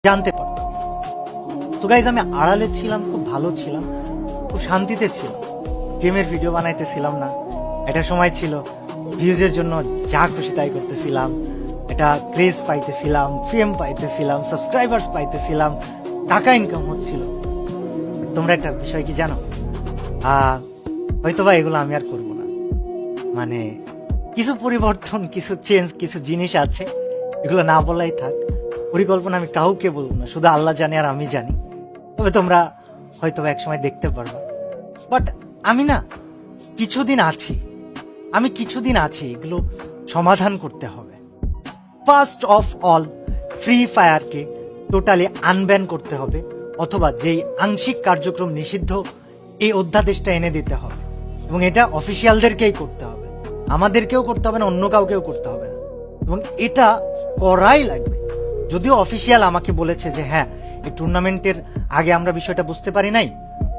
জানতে পারতাম। তো গাইজ আমি আড়ালে ছিলাম, খুব ভালো ছিলাম, খুব শান্তিতে ছিলাম। গেমের ভিডিও বানাইতেছিলাম না। একটা সময় ছিল ভিউজের জন্য যা খুশি তাই করতেছিলাম, এটা ক্রেজ পাইতেছিলাম, ফেম পাইতেছিলাম, সাবস্ক্রাইবার্স পাইতেছিলাম, টাকা ইনকাম হচ্ছিল। তোমরা একটা বিষয় কি জানো, হয়তোবা এগুলো আমি আর করবো না। মানে কিছু পরিবর্তন, কিছু চেঞ্জ, কিছু জিনিস আছে, এগুলো না বলাই থাক। পরিকল্পনা আমি কাউকে বলবো না, শুধু আল্লাহ জানে আর আমি জানি। তবে তোমরা হয়তো এক সময় দেখতে পারবা। বাট আমি না কিছুদিন আছি, এগুলো সমাধান করতে হবে। ফার্স্ট অফ অল ফ্রি ফায়ারকে টোটালি আনব্যান করতে হবে, অথবা যেই আংশিক কার্যক্রম নিষিদ্ধ এই অধ্যাদেশটা এনে দিতে হবে। এবং এটা অফিসিয়ালদেরকেই করতে হবে, আমাদেরকেও করতে হবে না, অন্য কাউকেও করতে হবে না। এবং এটা করাই লাগবে। যদিও অফিসিয়াল আমাকে বলেছে যে হ্যাঁ, এই টুর্নামেন্টের আগে আমরা বিষয়টা বুঝতে পারি নাই,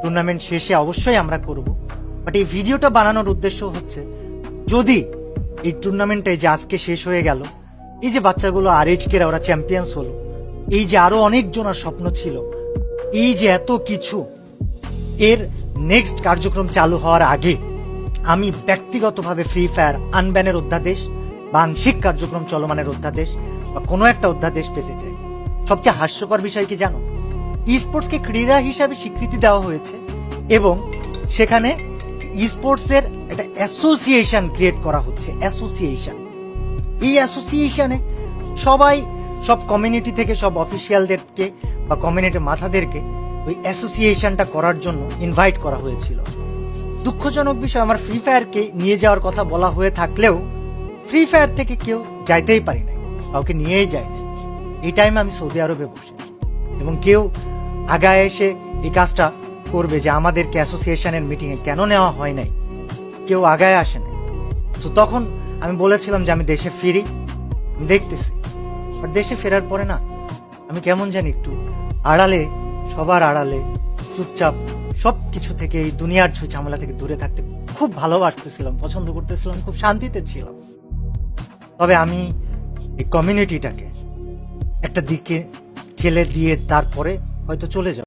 টুর্নামেন্ট শেষে অবশ্যই আমরা করব। বাট এই ভিডিওটা বানানোর উদ্দেশ্য হচ্ছে, যদি এই টুর্নামেন্টে যে আজকে শেষ হয়ে গেল, এই যে বাচ্চাগুলো আর এইচকেরা ওরা চ্যাম্পিয়ন্স হলো, এই যে আরো অনেকজনের স্বপ্ন ছিল, এই যে এত কিছু, এর নেক্সট কার্যক্রম চালু হওয়ার আগে আমি ব্যক্তিগতভাবে ফ্রি ফায়ার আনব্যানের অধ্যাদেশ বা আংশিক কার্যক্রম চলমানের অধ্যাদেশ বা কোনো একটা অধ্যাদেশ পেতে চাই। সবচেয়ে হাস্যকর বিষয় কি জানো, ই স্পোর্টসকে ক্রীড়া হিসাবে স্বীকৃতি দেওয়া হয়েছে এবং সেখানে ই স্পোর্টসের একটা অ্যাসোসিয়েশন ক্রিয়েট করা হচ্ছে। অ্যাসোসিয়েশন, এই অ্যাসোসিয়েশনে সবাই, সব কমিউনিটি থেকে সব অফিসিয়ালদেরকে বা কমিউনিটির মাথাদেরকে ওই অ্যাসোসিয়েশনটা করার জন্য ইনভাইট করা হয়েছিল। দুঃখজনক বিষয়, আমার ফ্রি ফায়ারকে নিয়ে যাওয়ার কথা বলা হয়ে থাকলেও ফ্রি ফায়ার থেকে কেউ যাইতেই পারি নাই, কাউকে নিয়েই যায় নাই। এই টাইমে আমি সৌদি আরবে বসে, এবং কেউ আগায় এসে এই কাজটা করবে যে আমাদেরকে অ্যাসোসিয়েশনের মিটিংয়ে কেন নেওয়া হয় নাই, কেউ আগায় আসে নাই। তো তখন আমি বলেছিলাম যে আমি দেশে ফিরি, আমি দেখতেছি। বাট দেশে ফেরার পরে না, আমি কেমন জানি একটু আড়ালে, সবার আড়ালে, চুপচাপ সব কিছু থেকে, এই দুনিয়ার ছুঁই ঝামেলা থেকে দূরে থাকতে খুব ভালোবাসতেছিলাম, পছন্দ করতেছিলাম, খুব শান্তিতে ছিলাম। তবে আমি এই কমিউনিটিটাকে একটা দিকে ঠেলে দিয়ে তারপরে হয়তো চলে যাব।